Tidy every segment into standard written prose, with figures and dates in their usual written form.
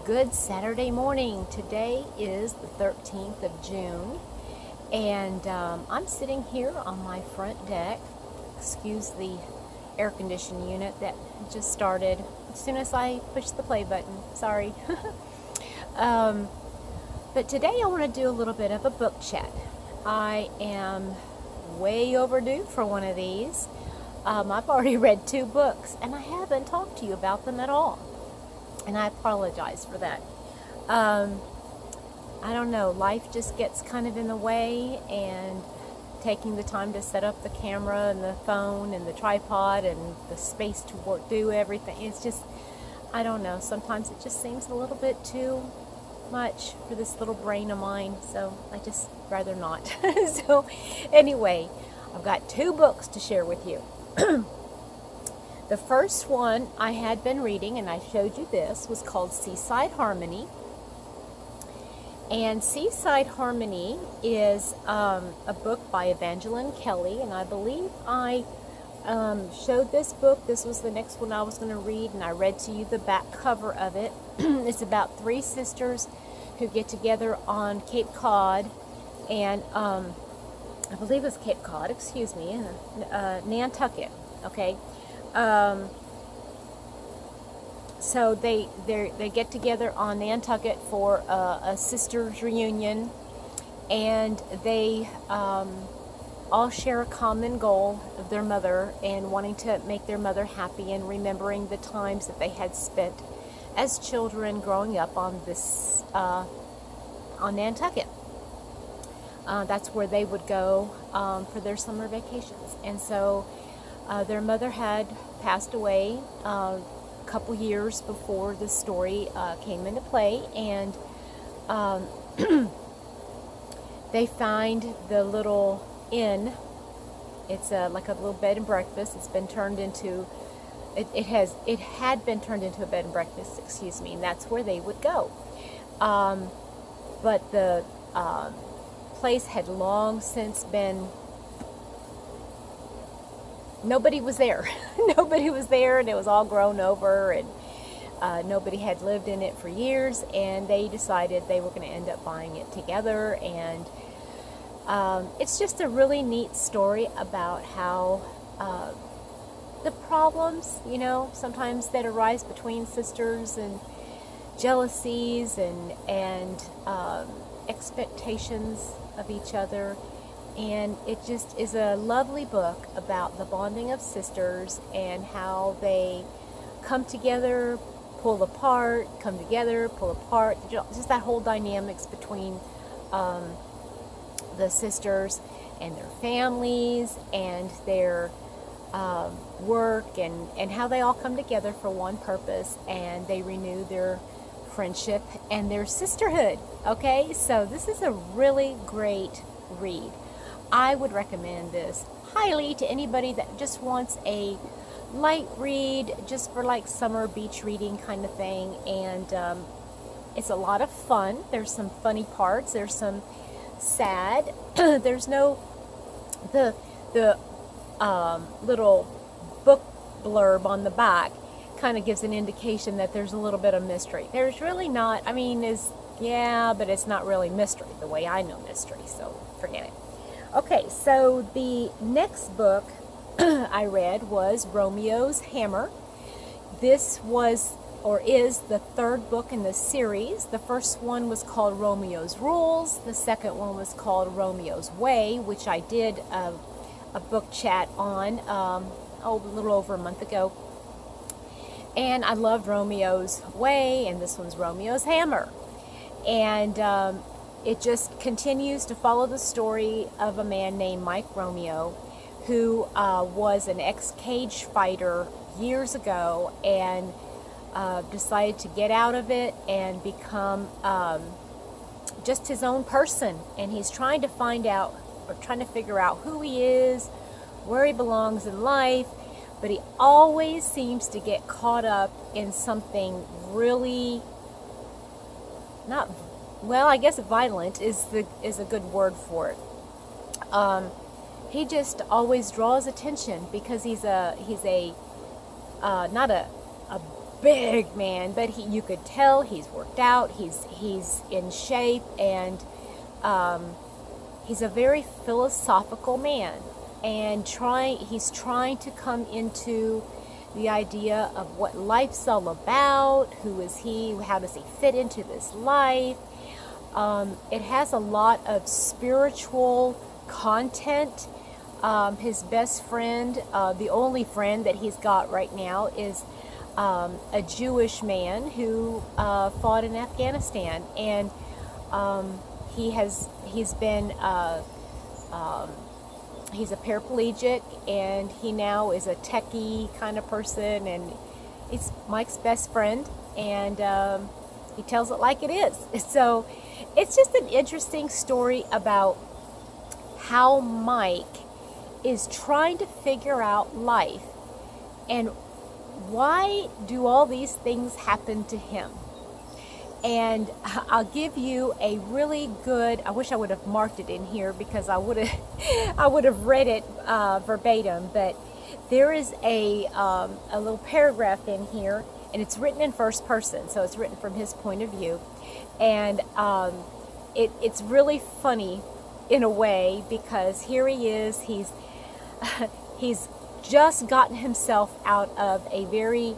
Good Saturday morning. Today is the 13th of June, and I'm sitting here on my front deck. Excuse the air conditioning unit that just started as soon as I pushed the play button. Sorry. But today I want to do a little bit of a book chat. I am way overdue for one of these. I've already read 2 books, and I haven't talked to you about them at all. And I apologize for that. I don't know, life just gets kind of in the way, and taking the time to set up the camera and the phone and the tripod and the space to do everything, it's just, I don't know, sometimes it just seems a little bit too much for this little brain of mine, so I just rather not. So anyway, I've got 2 books to share with you. The first one I had been reading, and I showed you this, was called Seaside Harmony. And Seaside Harmony is a book by Evangeline Kelley, and I believe I showed this book. This was the next one I was going to read, and I read to you the back cover of it. It's about 3 sisters who get together on Cape Cod, and I believe it's Cape Cod, excuse me, Nantucket, okay? So they get together on Nantucket for a sisters reunion, and they all share a common goal of their mother and wanting to make their mother happy and remembering the times that they had spent as children growing up on this on Nantucket. That's where they would go for their summer vacations, and so their mother had passed away a couple years before this story came into play, and they find the little inn. It's like a little bed and breakfast. It's been turned into, it had been turned into a bed and breakfast, excuse me, and that's where they would go. But the place had long since been, nobody was there. Nobody was there, and it was all grown over, and nobody had lived in it for years, and they decided they were going to end up buying it together. And it's just a really neat story about how the problems, you know, sometimes that arise between sisters, and jealousies and expectations of each other. And it just is a lovely book about the bonding of sisters and how they come together, pull apart, come together, pull apart. Just that whole dynamics between the sisters and their families and their work, and how they all come together for one purpose, and they renew their friendship and their sisterhood. Okay, so this is a really great read. I would recommend this highly to anybody that just wants a light read, just for like summer beach reading kind of thing. And it's a lot of fun. There's some funny parts. There's some sad. There's no, the little book blurb on the back kind of gives an indication that there's a little bit of mystery. There's really not. I mean, but it's not really mystery the way I know mystery, so forget it. Okay, so the next book I read was Romeo's Hammer. This was, or is, the 3rd book in the series. The first one was called Romeo's Rules. The second one was called Romeo's Way, which I did a book chat on a little over a month ago. And I loved Romeo's Way, and this one's Romeo's Hammer. And it just continues to follow the story of a man named Mike Romeo, who was an ex-cage fighter years ago, and decided to get out of it and become just his own person. And he's trying to find out, or trying to figure out who he is, where he belongs in life, but he always seems to get caught up in something really not, well, I guess violent is a good word for it. He just always draws attention because he's not a big man, but you could tell he's worked out, he's in shape, and he's a very philosophical man, and he's trying to come into the idea of what life's all about. Who is he? How does he fit into this life? It has a lot of spiritual content. His best friend, the only friend that he's got right now, is a Jewish man who fought in Afghanistan, and he's a paraplegic, and he now is a techie kind of person, and he's Mike's best friend, and he tells it like it is. So it's just an interesting story about how Mike is trying to figure out life, and why do all these things happen to him. And I'll give you a really good, I wish I would have marked it in here because I would have read it verbatim, but there is a little paragraph in here, and it's written in first person, so it's written from his point of view, and it's really funny in a way, because here he is, he's just gotten himself out of a very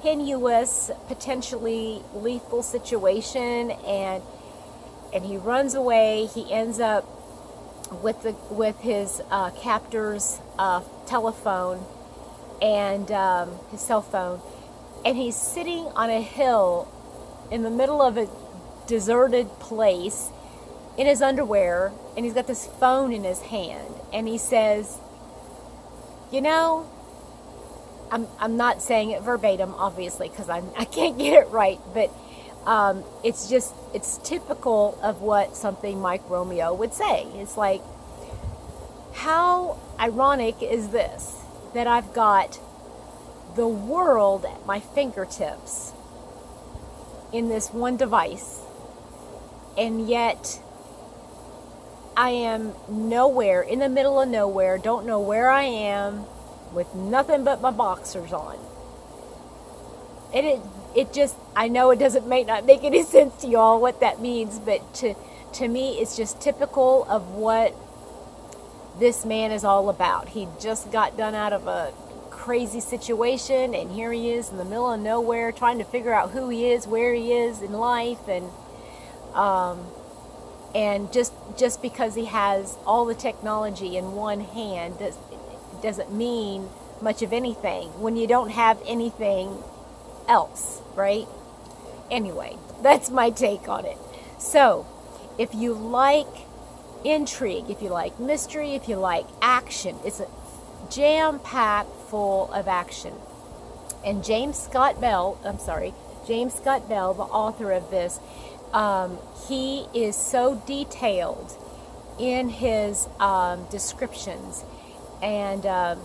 tenuous, potentially lethal situation, and he runs away. He ends up with his captor's telephone and his cell phone, and he's sitting on a hill in the middle of a deserted place in his underwear, and he's got this phone in his hand, and he says, you know, I'm not saying it verbatim, obviously, because I can't get it right, but it's typical of what something Mike Romeo would say. It's like, how ironic is this, that I've got the world at my fingertips in this one device, and yet I am nowhere, in the middle of nowhere, don't know where I am, with nothing but my boxers on. And it just, I know it may not make any sense to y'all what that means, but to me it's just typical of what this man is all about. He just got done out of a crazy situation, and here he is in the middle of nowhere trying to figure out who he is, where he is in life, and just because he has all the technology in one hand doesn't mean much of anything when you don't have anything else, right? Anyway, that's my take on it. So, if you like intrigue, if you like mystery, if you like action, it's a jam-packed full of action. And James Scott Bell, the author of this, he is so detailed in his descriptions. And the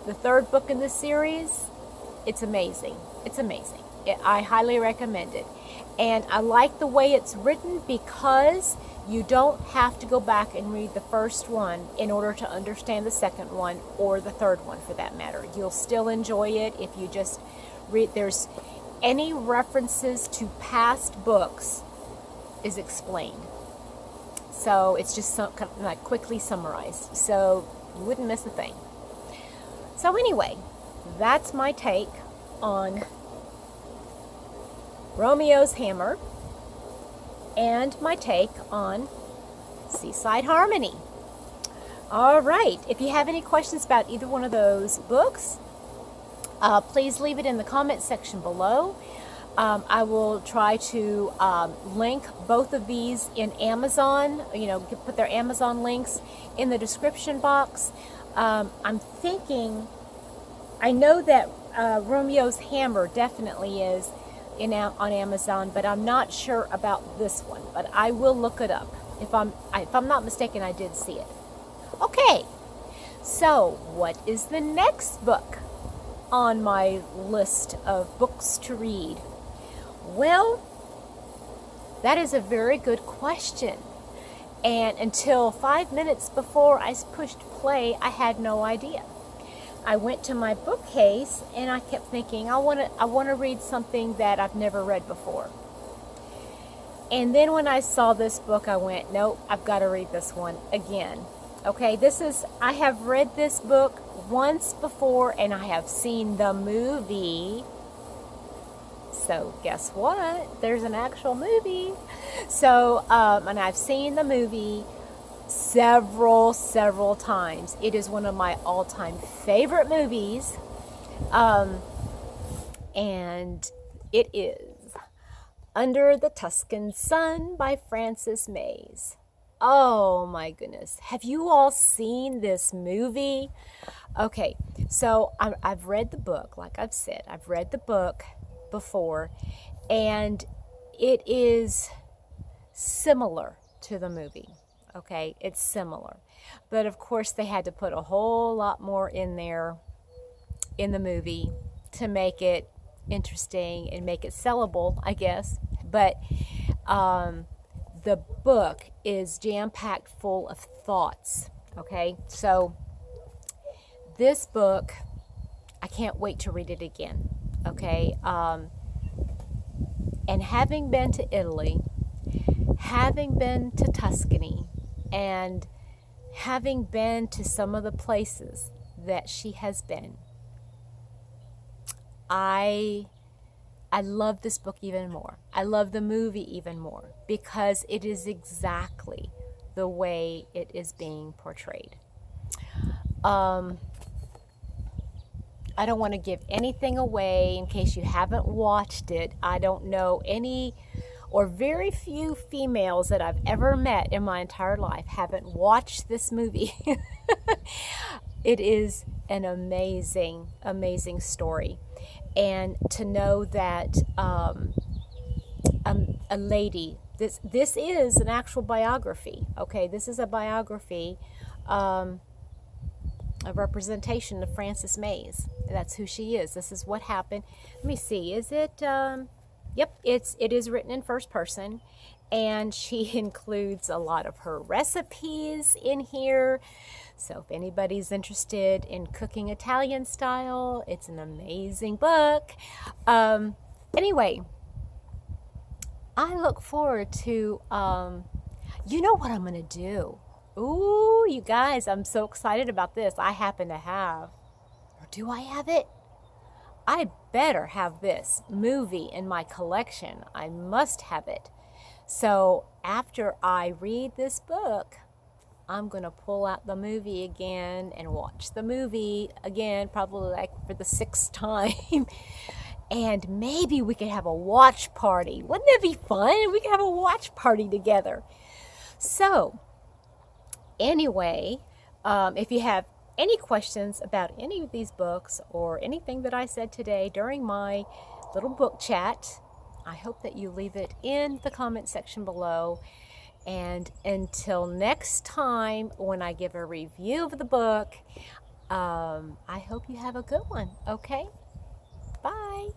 third book in this series, it's amazing. It's amazing. I highly recommend it. And I like the way it's written, because you don't have to go back and read the first one in order to understand the second one, or the third one for that matter. You'll still enjoy it if you just read. There's any references to past books is explained. So it's just kind of like quickly summarized, so you wouldn't miss a thing. So anyway, that's my take on Romeo's Hammer, and my take on Seaside Harmony. All right, if you have any questions about either one of those books, please leave it in the comment section below. I will try to link both of these in Amazon, put their Amazon links in the description box. I'm thinking, I know that Romeo's Hammer definitely is on Amazon, but I'm not sure about this one, but I will look it up. If I'm not mistaken, I did see it. Okay, so what is the next book on my list of books to read? Well, that is a very good question. And until 5 minutes before I pushed play, I had no idea. I went to my bookcase and I kept thinking, I want to read something that I've never read before. And then when I saw this book, I went, nope, I've got to read this one again. Okay, I have read this book once before and I have seen the movie. So guess what? There's an actual movie. So, and I've seen the movie several times. It is one of my all-time favorite movies. And it is Under the Tuscan Sun by Frances Mays. Oh my goodness. Have you all seen this movie? Okay, so I've read the book, like I've said. I've read the book before, and it is similar to the movie. Okay, it's similar. But of course, they had to put a whole lot more in there in the movie to make it interesting and make it sellable, I guess. But the book is jam-packed full of thoughts. Okay, so this book, I can't wait to read it again. Okay, and having been to Italy, having been to Tuscany, and having been to some of the places that she has been, I love this book even more. I love the movie even more because it is exactly the way it is being portrayed. I don't want to give anything away in case you haven't watched it. I don't know any or very few females that I've ever met in my entire life haven't watched this movie. It is an amazing, amazing story. And to know that a lady, this is an actual biography. Okay, this is a biography, a representation of Frances Mays. That's who she is. This is what happened. Let me see. Is it? Yep. It is written in first person, and she includes a lot of her recipes in here. So if anybody's interested in cooking Italian style, it's an amazing book. Anyway, I look forward to. You know what I'm gonna do? Ooh, you guys, I'm so excited about this. I happen to have, or do I have it? I better have this movie in my collection. I must have it. So after I read this book, I'm going to pull out the movie again and watch the movie again, probably like for the 6th time. And maybe we could have a watch party. Wouldn't that be fun? We could have a watch party together. So anyway, if you have any questions about any of these books or anything that I said today during my little book chat, I hope that you leave it in the comment section below. And until next time, when I give a review of the book, I hope you have a good one. Okay? Bye.